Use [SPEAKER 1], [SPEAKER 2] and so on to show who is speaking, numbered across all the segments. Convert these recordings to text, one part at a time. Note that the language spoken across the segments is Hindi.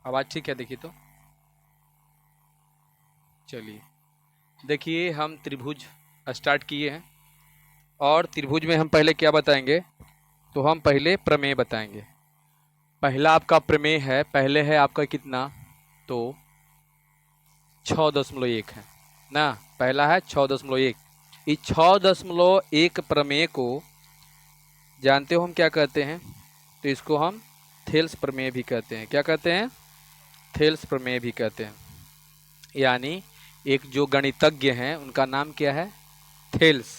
[SPEAKER 1] आवाज़ ठीक है? देखिए तो। चलिए, देखिए हम त्रिभुज स्टार्ट किए हैं और त्रिभुज में हम पहले क्या बताएंगे, तो हम पहले प्रमेय बताएंगे। पहला आपका प्रमेय है, पहले है आपका कितना, तो 6.1 है ना। पहला है 6.1। इस 6.1 प्रमेय को जानते हो हम क्या कहते हैं, तो इसको हम थेल्स प्रमेय भी कहते हैं। क्या कहते हैं? थेल्स प्रमेय भी कहते हैं। यानी एक जो गणितज्ञ हैं उनका नाम क्या है? थेल्स,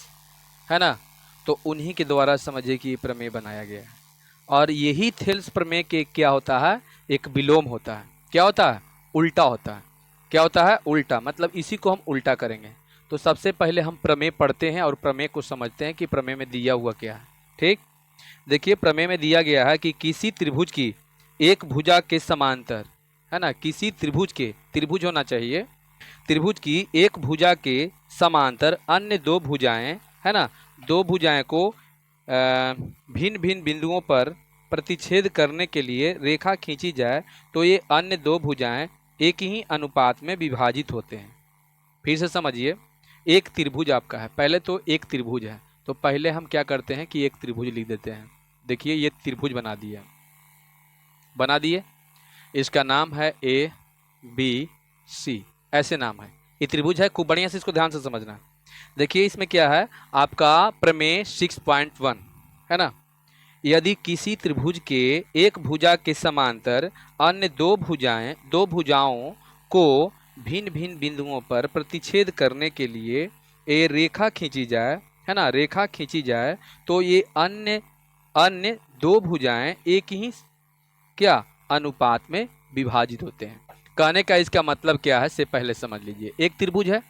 [SPEAKER 1] है ना। तो उन्हीं के द्वारा समझिए कि ये प्रमेय बनाया गया है। और यही थेल्स प्रमेय के क्या होता है, एक विलोम होता है। क्या होता है? उल्टा होता है। क्या होता है? उल्टा, मतलब इसी को हम उल्टा करेंगे। तो सबसे पहले हम प्रमेय पढ़ते हैं और प्रमेय को समझते हैं कि प्रमेय में दिया हुआ क्या है। ठीक, देखिए प्रमेय में दिया गया है कि किसी त्रिभुज की एक भुजा के समांतर, है ना, किसी त्रिभुज के, त्रिभुज होना चाहिए, त्रिभुज की एक भुजा के समांतर अन्य दो भुजाएं, है ना, दो भुजाएं को भिन्न भिन्न बिंदुओं पर प्रतिच्छेद करने के लिए रेखा खींची जाए तो ये अन्य दो भुजाएं एक ही अनुपात में विभाजित होते हैं। फिर से समझिए, एक त्रिभुज आपका है, पहले तो एक त्रिभुज है, तो पहले हम क्या करते हैं कि एक त्रिभुज लिख देते हैं। देखिए ये त्रिभुज बना दिया, बना दिए। इसका नाम है ए बी सी, ऐसे नाम है। ये त्रिभुज है, खूब बढ़िया से इसको ध्यान से समझना। देखिए इसमें क्या है आपका प्रमेय 6.1, है ना। यदि किसी त्रिभुज के एक भुजा के समांतर अन्य दो भुजाओं को भिन्न भिन्न बिंदुओं पर प्रतिच्छेद करने के लिए ये रेखा खींची जाए, है ना, रेखा खींची जाए तो ये अन्य अन्य दो भुजाएं एक ही क्या अनुपात में विभाजित होते हैं। कहने का इसका मतलब क्या है, से पहले समझ लीजिए। एक त्रिभुज है,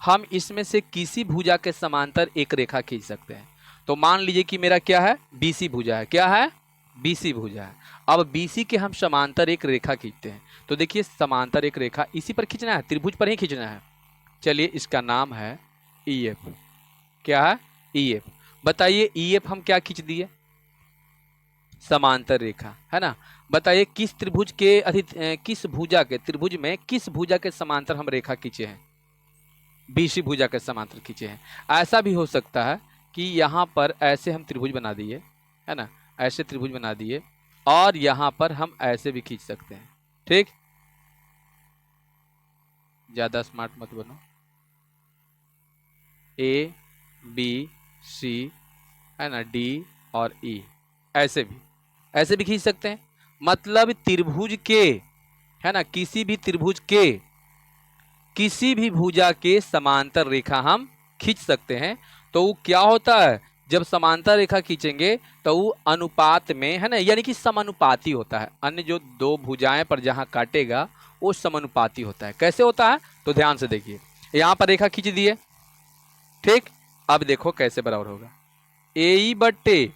[SPEAKER 1] हम इसमें से किसी भुजा के समांतर एक रेखा खींच सकते हैं। तो मान लीजिए कि मेरा क्या है, बीसी भुजा है। क्या है? बीसी भुजा है। अब बीसी के हम समांतर एक रेखा खींचते हैं, तो देखिए समांतर एक रेखा इसी पर खींचना है, त्रिभुज पर ही खींचना है। चलिए इसका नाम है ई एफ। क्या है? E F. बताइए ई एफ हम क्या खींच दिए? समांतर रेखा, है ना। बताइए किस त्रिभुज के किस भुजा के, त्रिभुज में किस भुजा के समांतर हम रेखा खींचे हैं? बीसी भुजा के समांतर खींचे हैं। ऐसा भी हो सकता है कि यहाँ पर ऐसे हम त्रिभुज बना दिए, है ना, ऐसे त्रिभुज बना दिए और यहाँ पर हम ऐसे भी खींच सकते हैं। ठीक, ज़्यादा स्मार्ट मत बनो। ए बी सी, है ना, डी और ई, ऐसे भी खींच सकते हैं। मतलब त्रिभुज के, है ना, किसी भी त्रिभुज के किसी भी भुजा के समांतर रेखा हम खींच सकते हैं। तो वो क्या होता है, जब समांतर रेखा खींचेंगे तो वो अनुपात में, है ना, यानी कि समानुपाती होता है। अन्य जो दो भुजाएं पर जहां काटेगा वो समानुपाती होता है। कैसे होता है, तो ध्यान से देखिए। यहां पर रेखा खींच दिए, ठीक। अब देखो कैसे बराबर होगा, ए ई बट्टे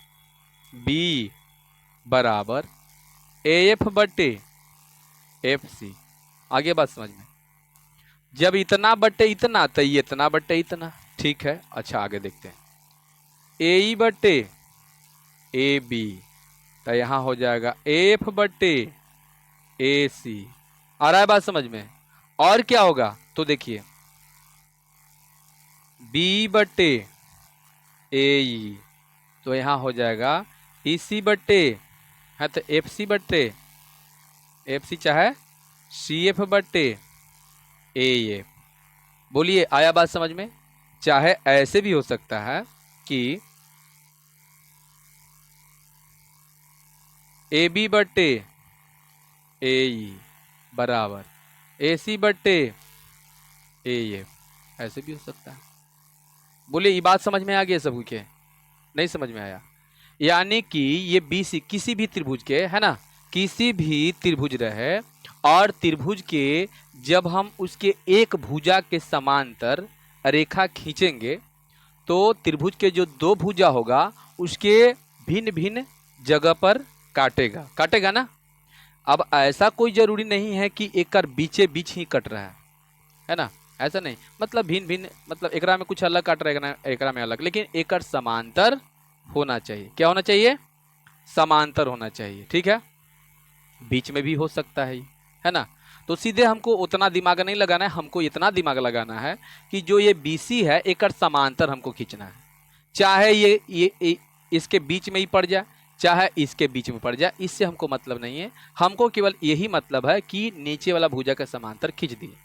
[SPEAKER 1] बी बराबर ए एफ बट्टे एफ सी। आगे बात समझ में, जब इतना बट्टे इतना तो ये इतना बट्टे इतना, ठीक है। अच्छा आगे देखते हैं, ए ई बट्टे ए बी, तो यहाँ हो जाएगा एफ बट्टे ए सी। आ रहा है बात समझ में? और क्या होगा, तो देखिए बी बट्टे ए ई, तो यहाँ हो जाएगा ई सी बट्टे, है तो एफ सी बट्टे एफ सी, चाहे सी एफ बट्टे ए एफ। बोलिए आया बात समझ में? चाहे ऐसे भी हो सकता है कि ए बी बट्टे ए ई बराबर ए सी बट्टे ए एफ, ऐसे भी हो सकता है। बोलिए ये बात समझ में आ गया सबको के? नहीं समझ में आया? यानी कि ये बी सी किसी भी त्रिभुज के, है ना, किसी भी त्रिभुज रहे और त्रिभुज के जब हम उसके एक भुजा के समांतर रेखा खींचेंगे तो त्रिभुज के जो दो भुजा होगा उसके भिन्न भिन्न जगह पर काटेगा, काटेगा ना। अब ऐसा कोई जरूरी नहीं है कि एक बीचे बीच ही कट रहा है ना, ऐसा नहीं। मतलब भिन्न भिन्न, मतलब एकरा में कुछ अलग काट रहेगा ना, एकरा में अलग, लेकिन एक समांतर होना चाहिए। क्या होना चाहिए? समांतर होना चाहिए, ठीक है। बीच में भी हो सकता है, है ना। तो सीधे हमको उतना दिमाग नहीं लगाना है, हमको इतना दिमाग लगाना है कि जो ये BC है एक समांतर हमको खींचना है, चाहे ये इसके बीच में ही पड़ जाए, चाहे इसके बीच में पड़ जाए, इससे हमको मतलब नहीं है। हमको केवल यही मतलब है कि नीचे वाला भुजा का समांतर खींच दिए।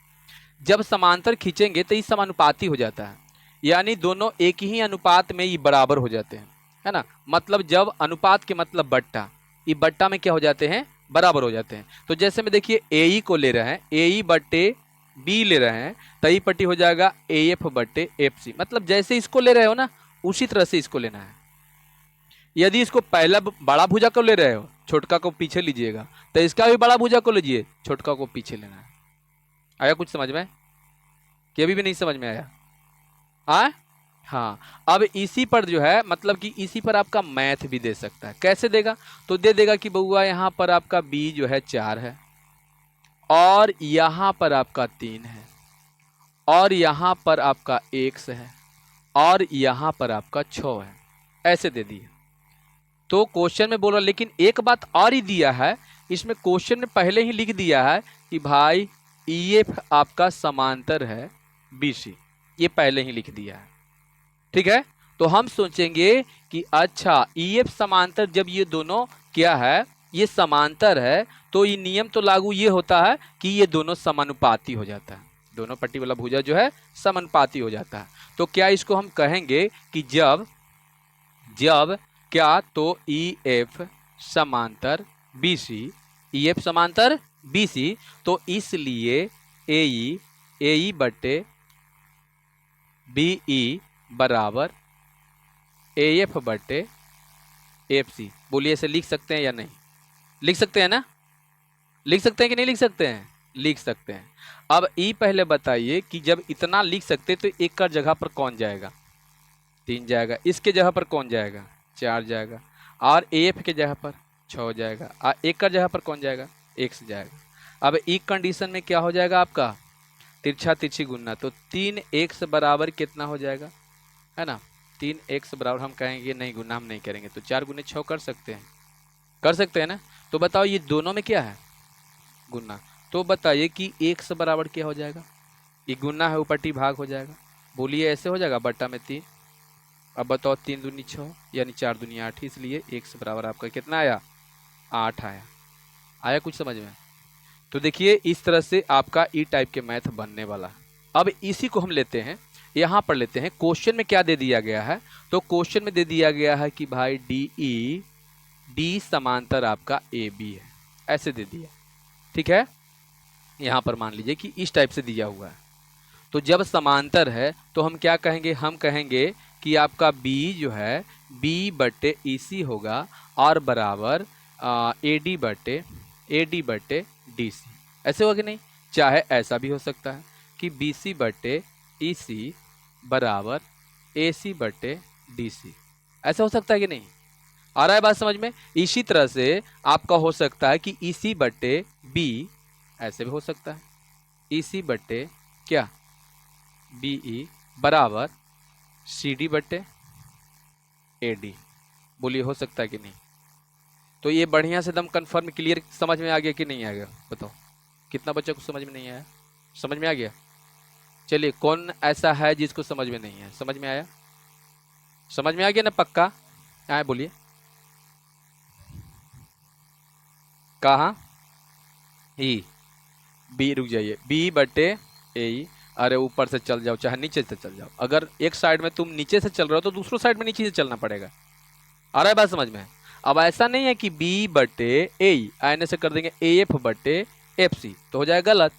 [SPEAKER 1] जब समांतर खींचेंगे तो ये समानुपाती हो जाता है, यानी दोनों एक ही अनुपात में ये बराबर हो जाते हैं, है ना। मतलब जब अनुपात के मतलब बट्टा, ये बट्टा में क्या हो जाते हैं, बराबर हो जाते हैं। तो जैसे में देखिए AE को ले रहे हैं, AE बट्टे B ले रहे हैं, तो ये पट्टी हो जाएगा AF बट्टे FC। मतलब जैसे इसको ले रहे हो ना, उसी तरह से इसको लेना है। यदि इसको पहला बड़ा भुजा को ले रहे हो, छोटका को पीछे लीजिएगा, तो इसका भी बड़ा भुजा को लीजिए, छोटका को पीछे लेना है। आया कुछ समझ में कि अभी भी नहीं समझ में आया? हाँ। अब इसी पर जो है, मतलब कि इसी पर आपका मैथ भी दे सकता है। कैसे देगा? तो दे देगा कि बउआ यहाँ पर आपका B जो है 4 है, और यहाँ पर आपका 3 है, और यहाँ पर आपका X है, और यहाँ पर आपका 6 है। ऐसे दे दिए। तो क्वेश्चन में बोल रहा, लेकिन एक बात और ही दिया है इसमें, क्वेश्चन में पहले ही लिख दिया है कि भाई EF आपका समांतर है BC, ये पहले ही लिख दिया है। ठीक है। तो हम सोचेंगे कि अच्छा EF समांतर, जब ये दोनों क्या है, ये समांतर है, तो ये नियम तो लागू ये होता है कि ये दोनों समानुपाती हो जाता है, दोनों पट्टी वाला भुजा जो है समानुपाती हो जाता है। तो क्या इसको हम कहेंगे कि जब क्या, तो EF समांतर BC, EF समांतर BC, तो इसलिए AE बट्टे BE बराबर AF बट्टे FC। बोलिए इसे लिख सकते हैं या नहीं? लिख सकते हैं ना? लिख सकते हैं कि नहीं लिख सकते हैं? लिख सकते हैं। अब E पहले बताइए कि जब इतना लिख सकते तो एक का जगह पर कौन जाएगा? 3 जाएगा। इसके जगह पर कौन जाएगा? 4 जाएगा। और AF के जगह पर 6 जाएगा। और एक का जगह पर कौन जाएगा? X जाएगा। अब एक कंडीशन में क्या हो जाएगा आपका? तिरछा तिरछी गुना, तो 3x बराबर कितना हो जाएगा, है ना। 3x बराबर हम कहेंगे नहीं, गुना हम नहीं करेंगे, तो 4 गुने 6 कर सकते हैं, कर सकते हैं ना। तो बताओ ये दोनों में क्या है? गुना। तो बताइए कि x बराबर क्या हो जाएगा? ये गुना है, ऊपर टी भाग हो जाएगा। बोलिए ऐसे हो जाएगा, बट्टा में 3। अब बताओ 3 दूनी 6 यानी 4 दूनी 8, इसलिए x बराबर आपका कितना आया? 8 आया। आया कुछ समझ में? तो देखिए इस तरह से आपका ई टाइप के मैथ बनने वाला है। अब इसी को हम लेते हैं, यहाँ पर लेते हैं। क्वेश्चन में क्या दे दिया गया है? तो क्वेश्चन में दे दिया गया है कि भाई डी समांतर आपका AB है, ऐसे दे दिया। ठीक है। यहाँ पर मान लीजिए कि इस टाइप से दिया हुआ है। तो जब समांतर है तो हम क्या कहेंगे? हम कहेंगे कि आपका B जो है B बट्टे EC होगा, और बराबर AD बट्टे DC। ऐसे होगा कि नहीं? चाहे ऐसा भी हो सकता है कि BC बट्टे EC बराबर AC बट्टे DC। ऐसा हो सकता है कि नहीं? आ रहा है बात समझ में? इसी तरह से आपका हो सकता है कि EC बट्टे B, ऐसे भी हो सकता है EC बट्टे क्या, BE बराबर CD बट्टे AD। बोलिए हो सकता है कि नहीं? तो ये बढ़िया से एकदम कंफर्म क्लियर समझ में आ गया कि नहीं आ गया? बताओ कितना बच्चा को समझ में नहीं आया? समझ में आ गया? चलिए, कौन ऐसा है जिसको समझ में नहीं है? समझ में आया? समझ में आ गया ना पक्का? आए बोलिए। कहाँ? ई बी, रुक जाइए, B बट्टे AE। अरे ऊपर से चल जाओ, चाहे नीचे से चल जाओ। अगर एक साइड में तुम नीचे से चल रहे हो तो दूसरों साइड में नीचे से चलना पड़ेगा। आ रहा है बात समझ में? अब ऐसा नहीं है कि B बट्टे AE आने से कर देंगे AF बट्टे FC, तो हो जाएगा गलत।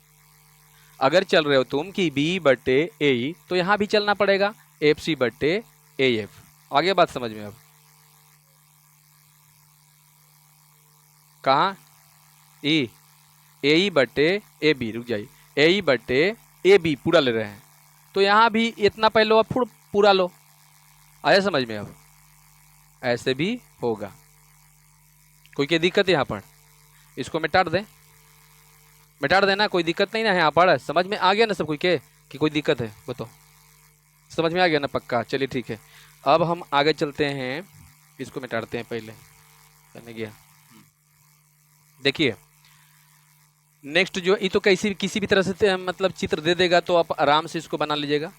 [SPEAKER 1] अगर चल रहे हो तुम कि B बट्टे AE, तो यहाँ भी चलना पड़ेगा FC बट्टे AF। आगे बात समझ में? अब कहाँ? E AE बट्टे AB, रुक जाइए, AE बट्टे AB पूरा ले रहे हैं, तो यहाँ भी इतना पहले लो, अब पूरा लो। आया समझ में? अब ऐसे भी होगा। कोई क्या दिक्कत है यहाँ पर? इसको मिटा दें, मिटा देना, कोई दिक्कत नहीं ना है यहाँ पर? समझ में आ गया ना सब कोई के कि कोई दिक्कत है? बताओ समझ में आ गया ना पक्का? चलिए ठीक है। अब हम आगे चलते हैं, इसको मिटाते हैं पहले। करने गया, देखिए नेक्स्ट जो ये तो किसी भी तरह से मतलब चित्र दे देगा तो आप आराम से इसको बना लीजिएगा,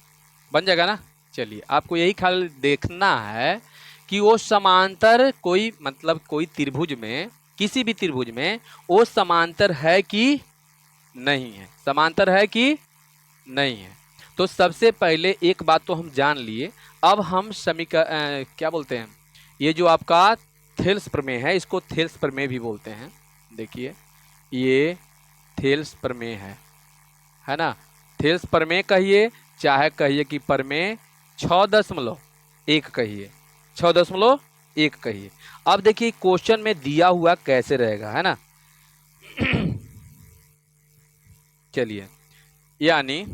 [SPEAKER 1] बन जाएगा ना। चलिए आपको यही ख्याल देखना है कि वो समांतर कोई मतलब कोई त्रिभुज में, किसी भी त्रिभुज में वो समांतर है कि नहीं है, समांतर है कि नहीं है। तो सबसे पहले एक बात तो हम जान लिए। अब हम क्या बोलते हैं, ये जो आपका थेल्स प्रमेय है इसको थेल्स प्रमेय भी बोलते हैं। देखिए ये थेल्स प्रमेय है ना। थेल्स प्रमेय कहिए चाहे कहिए कि प्रमेय 6.1 कहिए, 6.1 कहिए। अब देखिए क्वेश्चन में दिया हुआ कैसे रहेगा, है ना। चलिए यानी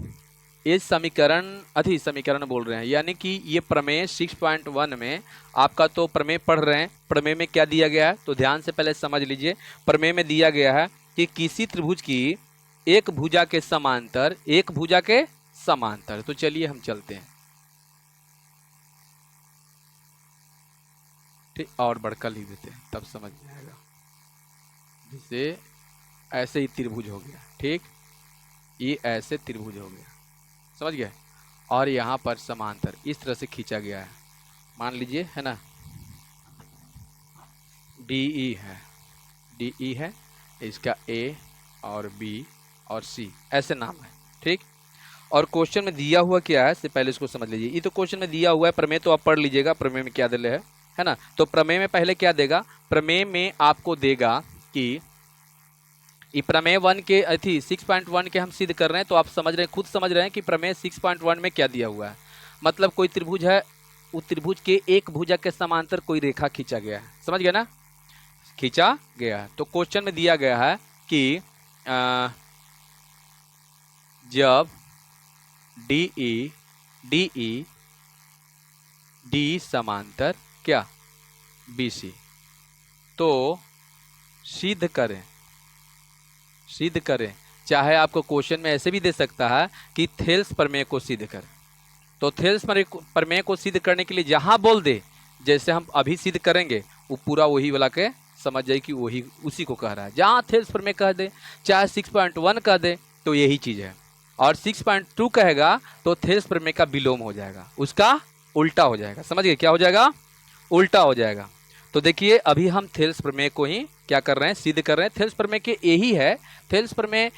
[SPEAKER 1] ये समीकरण अधि समीकरण बोल रहे हैं, यानी कि ये प्रमेय 6.1 में आपका तो प्रमेय पढ़ रहे हैं। प्रमेय में क्या दिया गया है तो ध्यान से पहले समझ लीजिए। प्रमेय में दिया गया है कि किसी त्रिभुज की एक भुजा के समांतर, एक भुजा के समांतर। तो चलिए हम चलते हैं, ठीक, और बढ़कर लिख देते हैं तब समझ में आएगा। जैसे ऐसे ही त्रिभुज हो गया, ठीक, ये ऐसे त्रिभुज हो गया, समझ गए। और यहाँ पर समांतर इस तरह से खींचा गया है, मान लीजिए, है ना, DE है, DE है, इसका A और B और C ऐसे नाम है, ठीक। और क्वेश्चन में दिया हुआ क्या है से पहले इसको समझ लीजिए। ये तो क्वेश्चन में दिया हुआ है, प्रमेय तो आप पढ़ लीजिएगा प्रमेय में क्या दिले है ना। तो प्रमेय में पहले क्या देगा, प्रमेय में आपको देगा कि ये प्रमेय 1 के अथी 6.1 के हम सिद्ध कर रहे हैं। तो आप समझ रहे हैं, खुद समझ रहे हैं कि प्रमेय 6.1 में क्या दिया हुआ है। मतलब कोई त्रिभुज है, उस त्रिभुज के एक भुजा के समांतर कोई रेखा खींचा गया है, समझ गया ना, खींचा गया है। तो क्वेश्चन में दिया गया है कि जब DE D समांतर क्या BC, तो सिद्ध करें, सिद्ध करें। चाहे आपको क्वेश्चन में ऐसे भी दे सकता है कि थेल्स प्रमेय को सिद्ध करें। तो थेल्स प्रमेय को सिद्ध करने के लिए जहां बोल दे, जैसे हम अभी सिद्ध करेंगे, वो पूरा वही वाला के समझ जाए कि वही उसी को कह रहा है। जहां थेल्स प्रमेय कह दे, चाहे 6.1 कह दे, तो यही चीज है। और 6.2 कहेगा तो थेल्स प्रमेय का विलोम हो जाएगा, उसका उल्टा हो जाएगा। समझ गए, क्या हो जाएगा, उल्टा हो जाएगा। तो देखिए अभी हम थेल्स प्रमेय को ही क्या कर रहे हैं, सिद्ध कर रहे हैं। थेल्स प्रमेय के यही है, थेल्स प्रमेय,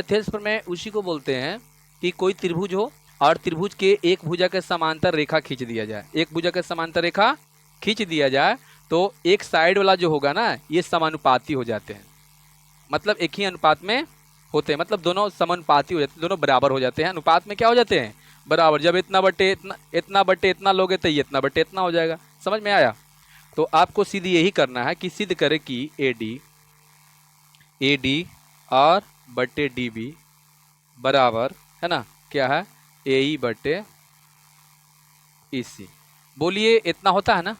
[SPEAKER 1] थेल्स प्रमेय उसी को बोलते हैं कि कोई त्रिभुज हो और त्रिभुज के एक भुजा के समांतर रेखा खींच दिया जाए, एक भुजा के समांतर रेखा खींच दिया जाए तो एक साइड वाला जो होगा ना, ये समानुपाती हो जाते हैं। मतलब एक ही अनुपात में होते हैं, मतलब दोनों समानुपाती हो जाते हैं, दोनों बराबर हो जाते हैं। अनुपात में क्या हो जाते हैं, बराबर। जब इतना बटे इतना, इतना बटे इतना लोगे तो ये इतना बटे इतना हो जाएगा। समझ में आया। तो आपको सीधी यही करना है कि सिद्ध करें कि AD और बटे DB बराबर, है ना, क्या है, AE बटे EC। बोलिए इतना होता है ना।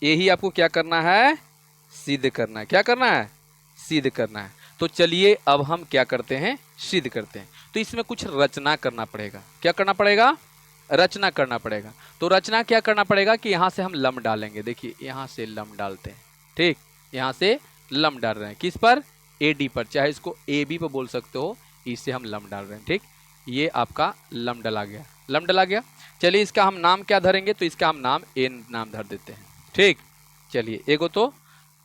[SPEAKER 1] यही आपको क्या करना है, सिद्ध करना है। क्या करना है, सिद्ध करना है। तो चलिए अब हम क्या करते हैं, सिद्ध करते हैं। तो इसमें कुछ रचना करना पड़ेगा। क्या करना पड़ेगा, रचना करना पड़ेगा। तो रचना क्या करना पड़ेगा कि यहाँ से हम लंब डालेंगे। देखिए यहाँ से लंब डालते हैं, ठीक, यहाँ से लंब डाल रहे हैं किस पर, AD पर, चाहे इसको AB पर बोल सकते हो, इससे हम लंब डाल रहे हैं, ठीक। ये आपका लंब डला गया, लंब डला गया। चलिए इसका हम नाम क्या धरेंगे, तो इसका हम नाम N नाम धर देते हैं, ठीक। चलिए एगो तो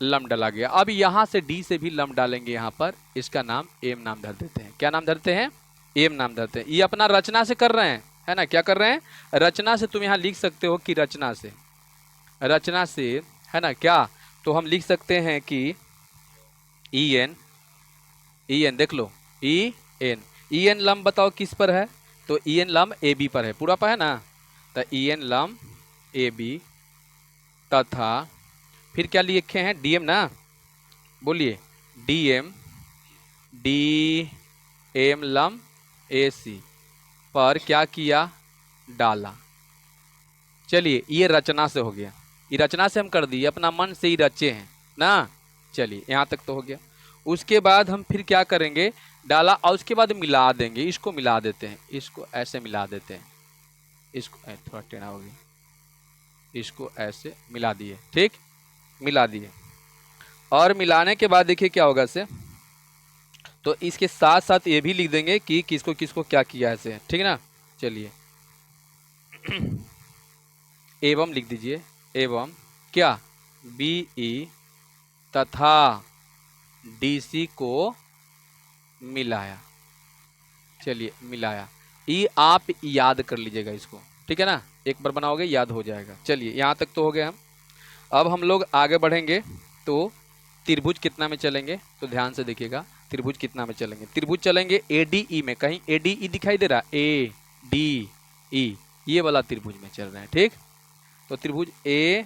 [SPEAKER 1] लंब डला गया। अब यहाँ से D से भी लंब डालेंगे यहाँ पर, इसका नाम M नाम धर देते हैं। क्या नाम धरते हैं, M नाम धरते हैं। ये अपना रचना से कर रहे हैं, है ना, क्या कर रहे हैं, रचना से। तुम यहाँ लिख सकते हो कि रचना से, रचना से, है ना, क्या, तो हम लिख सकते हैं कि EN देख लो, EN लंब बताओ किस पर है, तो EN लंब AB पर है, पूरा पर है ना। तो EN लंब AB तथा फिर क्या लिखे हैं, DM ना, बोलिए DM लंब AC पर क्या किया, डाला। चलिए ये रचना से हो गया, ये रचना से हम कर दिए, अपना मन से ही रचे हैं ना। चलिए यहाँ तक तो हो गया। उसके बाद हम फिर क्या करेंगे, डाला और उसके बाद मिला देंगे। इसको मिला देते हैं, इसको ऐसे मिला देते हैं, इसको थोड़ा टेढ़ा हो गया, इसको ऐसे मिला दिए, ठीक, मिला दिए। और मिलाने के बाद देखिए क्या होगा से, तो इसके साथ साथ ये भी लिख देंगे कि किसको किसको क्या किया है ऐसे, ठीक है ना। चलिए एवं लिख दीजिए, एवं क्या, बीई तथा डीसी को मिलाया। चलिए मिलाया, ये आप याद कर लीजिएगा इसको, ठीक है ना, एक बार बनाओगे याद हो जाएगा। चलिए यहाँ तक तो हो गए हम। अब हम लोग आगे बढ़ेंगे तो त्रिभुज कितना में चलेंगे, तो ध्यान से देखिएगा त्रिभुज कितना में चलेंगे। त्रिभुज चलेंगे एडीई में, कहीं एडीई दिखाई दे रहा है, ए डी ई, ये वाला त्रिभुज में चल रहे हैं, ठीक। तो त्रिभुज ए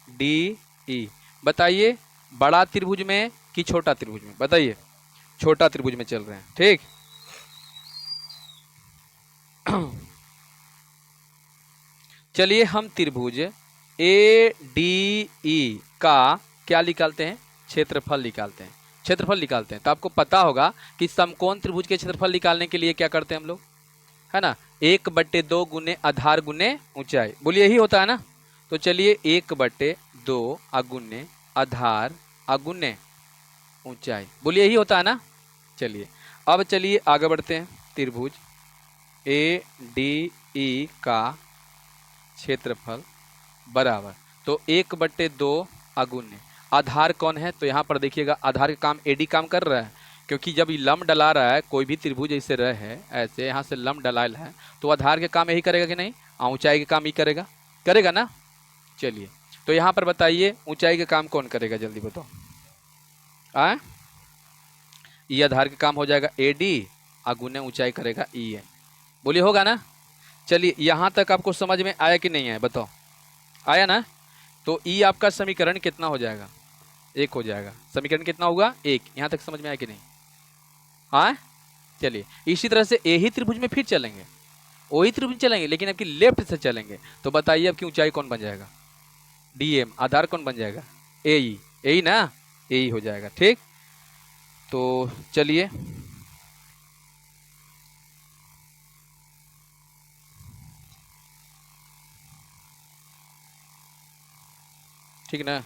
[SPEAKER 1] डी ई, बताइए बड़ा त्रिभुज में कि छोटा त्रिभुज में, बताइए। छोटा त्रिभुज में चल रहे हैं, ठीक। चलिए हम त्रिभुज ए डी ई का क्या निकालते हैं, क्षेत्रफल निकालते हैं। क्षेत्रफल निकालते हैं तो आपको पता होगा कि समकोण त्रिभुज के क्षेत्रफल निकालने के लिए क्या करते हैं हम लोग, है ना, 1/2 गुने आधार गुने ऊंचाई, बोलिए यही होता है ना। तो चलिए 1/2 अगुने आधार अगुने ऊंचाई, बोलिए यही होता है ना। चलिए अब चलिए आगे बढ़ते हैं। त्रिभुज ए डी ई का क्षेत्रफल बराबर, तो 1/2 अगुने आधार कौन है, तो यहाँ पर देखिएगा आधार का काम एडी काम कर रहा है, क्योंकि जब ये लंब डला रहा है, कोई भी त्रिभुज ऐसे रहे है, ऐसे यहाँ से लंब डलाल है, तो आधार के काम यही करेगा कि नहीं, ऊंचाई के काम ही करेगा, करेगा ना। चलिए तो यहाँ पर बताइए ऊंचाई के काम कौन करेगा, जल्दी बताओ। ये आधार का काम हो जाएगा एडी, अगुने ऊंचाई करेगा ई एन, बोलिए होगा ना। चलिए यहाँ तक आपको समझ में आया कि नहीं आया, बताओ, आया ना। तो ई आपका समीकरण कितना हो जाएगा, 1 हो जाएगा। समीकरण कितना होगा, 1। यहाँ तक समझ में आया कि नहीं, हाँ। चलिए इसी तरह से यही त्रिभुज में फिर चलेंगे, वही त्रिभुज चलेंगे लेकिन आपकी लेफ्ट से चलेंगे। तो बताइए आपकी ऊंचाई कौन बन जाएगा, डीएम, आधार कौन बन जाएगा, एई, एई ना, एई हो जाएगा, ठीक। तो चलिए ठीक ना,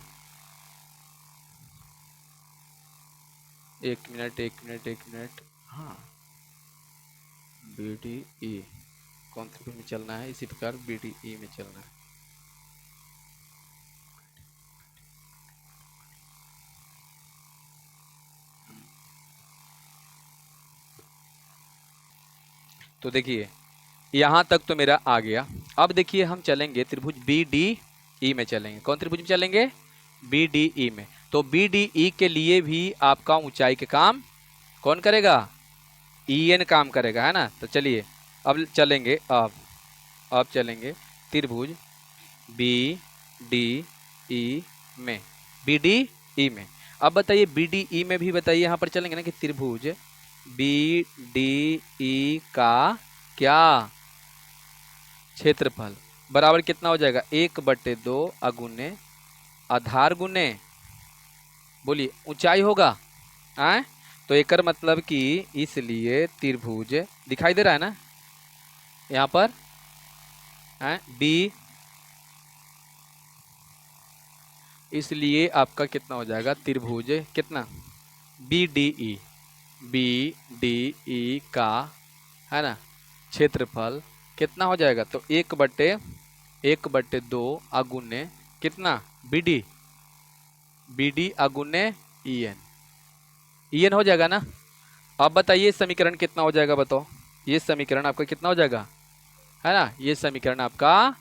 [SPEAKER 1] 1 मिनट, हाँ। बी डी ई कौन त्रिभुज में चलना है, इसी प्रकार बी डी ई में चलना है। तो देखिए यहाँ तक तो मेरा आ गया। अब देखिए हम चलेंगे त्रिभुज बी डी ई में चलेंगे। कौन त्रिभुज में चलेंगे, बी डी ई में। तो बी डी ई के लिए भी आपका ऊंचाई के काम कौन करेगा, ई एन काम करेगा, है ना। तो चलिए अब चलेंगे, अब चलेंगे त्रिभुज बी डी ई में, बी डी ई में। अब बताइए बी डी ई में भी बताइए, यहाँ पर चलेंगे ना कि त्रिभुज बी डी ई का क्या क्षेत्रफल बराबर कितना हो जाएगा, 1/2 अगुने आधार गुने, बोलिए ऊंचाई होगा, आए। तो एक मतलब कि इसलिए त्रिभुज दिखाई दे रहा है ना यहाँ पर, बी, इसलिए आपका कितना हो जाएगा त्रिभुज कितना, B D E, B D E का, है ना, क्षेत्रफल कितना हो जाएगा, तो 1/2 अगुने कितना, बी डी अगुने ई एन, ई एन हो जाएगा ना। अब बताइए समीकरण कितना हो जाएगा, बताओ। ये समीकरण आपका कितना हो जाएगा, है ना, ये समीकरण आपका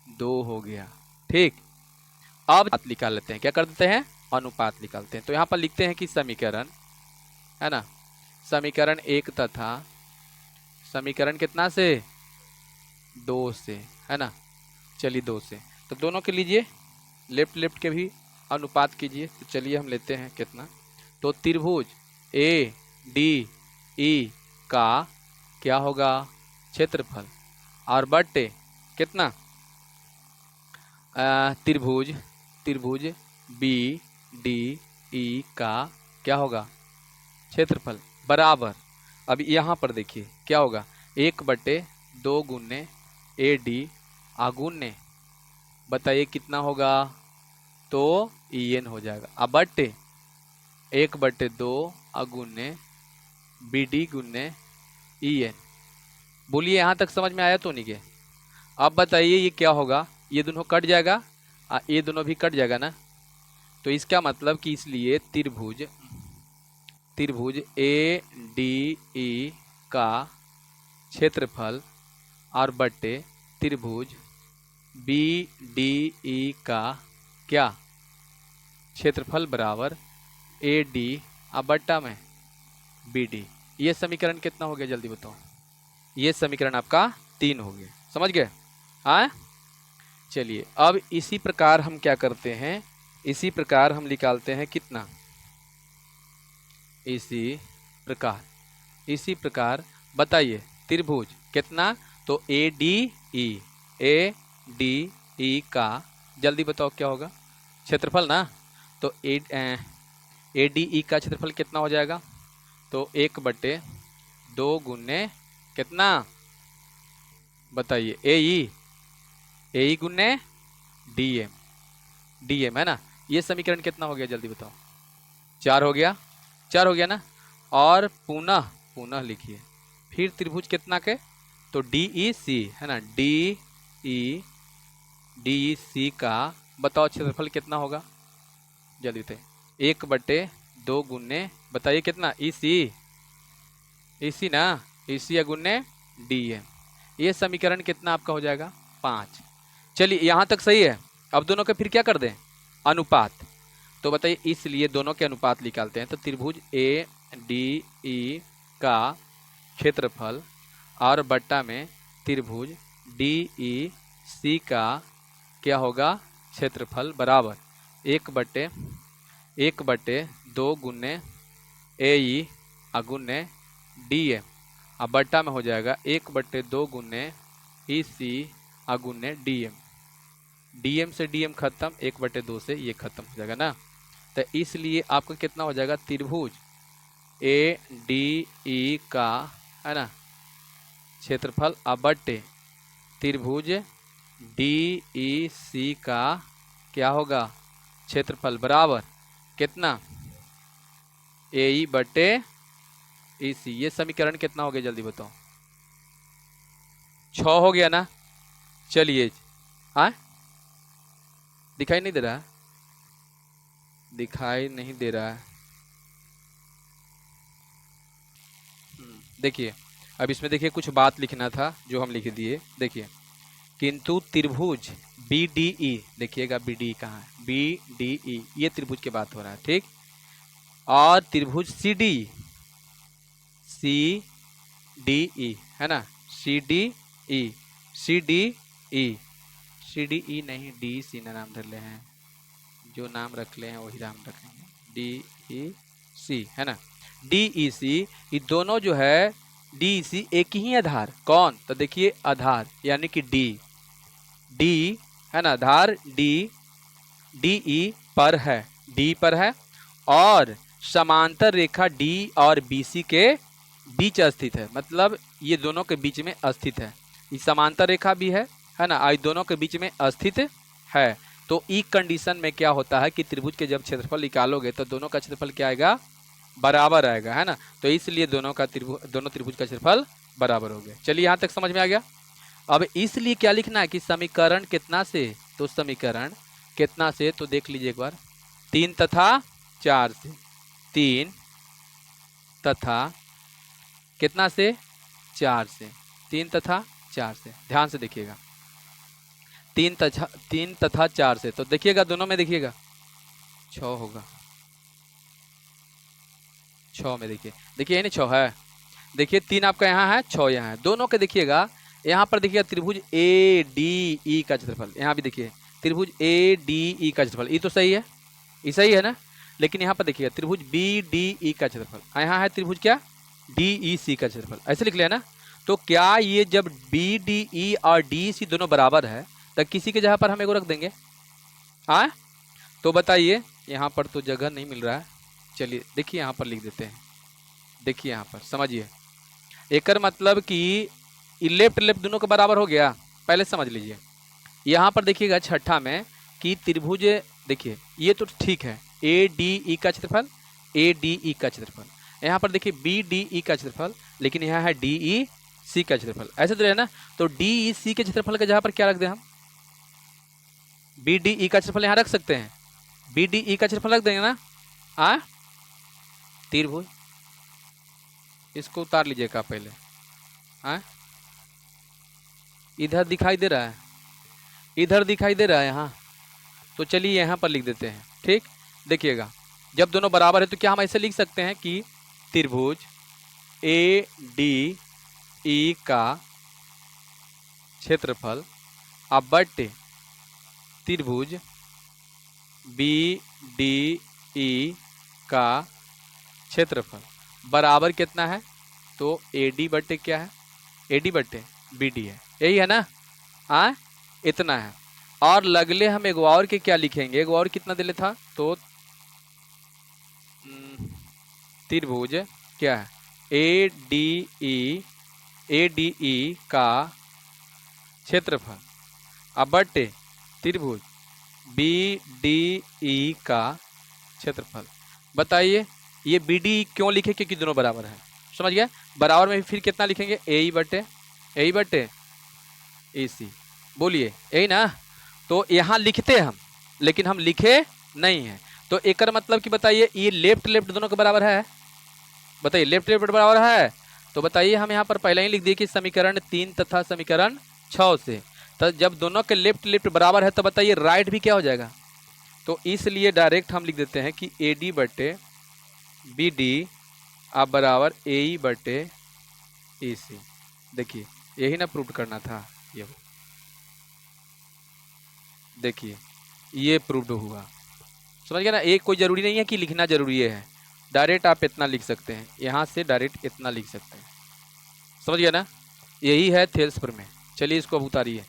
[SPEAKER 1] 2 हो गया, ठीक। अब निकाल लेते हैं, क्या कर देते हैं, अनुपात निकालते हैं। तो यहाँ पर लिखते हैं कि समीकरण, है ना, समीकरण 1 तथा समीकरण कितना से, 2 से, है ना। चलिए 2 से, तो दोनों के लीजिए, लेफ्ट लेफ्ट के भी अनुपात कीजिए। तो चलिए हम लेते हैं कितना, तो त्रिभुज ए डी ई का क्या होगा, क्षेत्रफल, और बट्टे कितना, त्रिभुज त्रिभुज बी डी ई का क्या होगा, क्षेत्रफल बराबर। अब यहाँ पर देखिए क्या होगा, 1/2 गुने ए डी आगुने, बताइए कितना होगा, तो ई एन हो जाएगा। अब बट्टे 1/2 अगुने बी डी गुन्ने ई एन। बोलिए यहाँ तक समझ में आया तो नहीं के? अब बताइए ये क्या होगा, ये दोनों कट जाएगा, ये दोनों भी कट जाएगा ना। तो इसका मतलब कि इसलिए त्रिभुज ए डी ई का क्षेत्रफल और बट्टे त्रिभुज बी डी ई का क्या क्षेत्रफल बराबर ए डी अब बट्टा में बी डी। ये समीकरण कितना हो गया जल्दी बताओ? ये समीकरण आपका 3 हो गया, समझ गए? हाँ चलिए अब इसी प्रकार हम क्या करते हैं, इसी प्रकार हम निकालते हैं कितना, इसी प्रकार बताइए त्रिभुज कितना, तो ए डी ई का जल्दी बताओ क्या होगा, क्षेत्रफल ना। तो ए डी ई का क्षेत्रफल कितना हो जाएगा, तो 1/2 गुने कितना बताइए, ए ई गुने डी एम है ना। ये समीकरण कितना हो गया जल्दी बताओ? 4 हो गया, 4 हो गया ना। और पुनः लिखिए फिर त्रिभुज कितना के, तो डी ई सी है ना, डी ई सी का बताओ क्षेत्रफल कितना होगा जल्दी बताइए। 1/2 गुने बताइए कितना, ई सी ना, ई सी या गुने डी एम। ये समीकरण कितना आपका हो जाएगा 5। चलिए यहाँ तक सही है। अब दोनों के फिर क्या कर दें, अनुपात। तो बताइए इसलिए दोनों के अनुपात निकालते हैं। तो त्रिभुज ए डी ई का क्षेत्रफल और बट्टा में त्रिभुज डी ई सी का क्या होगा क्षेत्रफल बराबर 1/2 गुने ए ई गुने डी एम, अब बट्टा में हो जाएगा 1/2 गुने ई सी गुने डी एम से डी एम खत्म, 1/2 से ये खत्म हो जाएगा ना। तो इसलिए आपका कितना हो जाएगा, त्रिभुज ए डी ई का है ना क्षेत्रफल बट्टे त्रिभुज डी ई सी का क्या होगा क्षेत्रफल बराबर कितना, ए ई बट्टे ई सी। ये समीकरण कितना हो गया जल्दी बताओ? 6 हो गया ना। चलिए हाँ दिखाई नहीं दे रहा है, दिखाई नहीं दे रहा है। देखिए अब इसमें देखिए कुछ बात लिखना था जो हम लिख दिए। देखिए किंतु त्रिभुज बी डी ई, देखिएगा बी डी कहाँ है, बी डी ई ये त्रिभुज की बात हो रहा है ठीक। और त्रिभुज सी डी ई है ना, सी डी ई नहीं डी सी ना नाम धर ले हैं, जो नाम रख ले हैं वही नाम रखेंगे, डी ई सी है ना। डी ई सी ये दोनों जो है डी ई सी एक ही आधार, कौन, तो देखिए आधार यानी कि डी है ना, आधार डी ई पर है, डी पर है और समांतर रेखा डी और बी सी के बीच स्थित है। मतलब ये दोनों के बीच में स्थित है, ये समांतर रेखा भी है ना, आज दोनों के बीच में स्थित है। तो ई कंडीशन में क्या होता है कि त्रिभुज के जब क्षेत्रफल निकालोगे तो दोनों का क्षेत्रफल क्या आएगा, बराबर आएगा है ना। तो इसलिए दोनों त्रिभुज का क्षेत्रफल बराबर हो गया। चलिए यहाँ तक समझ में आ गया। अब इसलिए क्या लिखना है कि समीकरण कितना से, तो समीकरण कितना से, तो देख लीजिए एक बार, 3 तथा 4 से, 3 तथा कितना से 4 से, 3 तथा 4 से, ध्यान से देखिएगा, 3 तथा 4 से। तो देखिएगा दोनों में देखिएगा 6 होगा, 6 में देखिए ये नहीं 6 है, देखिए 3 आपका यहाँ है, 6 यहाँ है, दोनों के देखिएगा। यहाँ पर देखिएगा त्रिभुज ए डी ई का क्षेत्रफल, यहाँ भी देखिए त्रिभुज ए डी ई का क्षेत्रफल, ये तो सही है, ये सही है ना। लेकिन यहाँ पर देखिएगा त्रिभुज बी डी ई का क्षेत्रफल, यहाँ है त्रिभुज क्या, डी ई सी का क्षेत्रफल, ऐसे लिख लिया ना। तो क्या ये जब बी डी ई और डी सी दोनों बराबर है तो किसी के जगह पर हम एगो रख देंगे, हाँ। तो बताइए यहाँ पर तो जगह नहीं मिल रहा है, चलिए देखिए यहाँ पर लिख देते हैं। देखिए यहाँ पर समझिए, एक मतलब कि लेफ्ट दोनों के बराबर हो गया, पहले समझ लीजिए। यहाँ पर देखिएगा छठा में कि त्रिभुज, देखिए ये तो ठीक है, ए डी ई का क्षेत्रफल, ए डी ई का क्षेत्रफल, यहाँ पर देखिए बी डी ई का क्षेत्रफल, लेकिन यहाँ है डी ई सी का क्षेत्रफल, ऐसे तो है ना। तो डी ई सी के क्षेत्रफल के जगह पर क्या रख दें हम, बी डी ई का क्षेत्रफल यहाँ रख सकते हैं, बी डी ई का क्षेत्रफल रख देंगे ना। त्रिभुज, इसको उतार लीजिएगा पहले। इधर दिखाई दे रहा है, इधर दिखाई दे रहा है यहाँ, तो चलिए यहाँ पर लिख देते हैं। ठीक, देखिएगा जब दोनों बराबर है तो क्या हम ऐसे लिख सकते हैं कि त्रिभुज ए डी ई का क्षेत्रफल अब बटे त्रिभुज बी डी ई का क्षेत्रफल बराबर कितना है, तो ए डी बटे क्या है, ए डी बटे बी डी है, यही है ना। इतना है। और लगले हम एक और के क्या लिखेंगे, एक और कितना दिले था, तो त्रिभुज क्या है ए डी ई का क्षेत्रफल अब बटे त्रिभुज बी डी ई का क्षेत्रफल। बताइए ये बी डी क्यों लिखे, क्योंकि दोनों बराबर है, समझ गया। बराबर में फिर कितना लिखेंगे, ए बटे ए सी, बोलिए यही ना। तो यहाँ लिखते हम, लेकिन हम लिखे नहीं है, तो एक मतलब कि बताइए ये लेफ्ट दोनों के बराबर है, बताइए लेफ्ट बराबर है। तो बताइए हम यहाँ पर पहले ही लिख दिए कि समीकरण 3 तथा समीकरण 6 से, तो जब दोनों के लेफ्ट बराबर है तो बताइए राइट भी क्या हो जाएगा। तो इसलिए डायरेक्ट हम लिख देते हैं कि ए डी बटे बी डी आप बराबर ए ई बटे ए सी। देखिए यही ना प्रूव करना था, ये देखिए ये प्रूव्ड हुआ, समझ गया ना। एक कोई ज़रूरी नहीं है कि लिखना जरूरी है, डायरेक्ट आप इतना लिख सकते हैं, यहाँ से डायरेक्ट इतना लिख सकते हैं, समझ गया ना। यही है थेल्स प्रमेय। चलिए इसको अब उतारिए।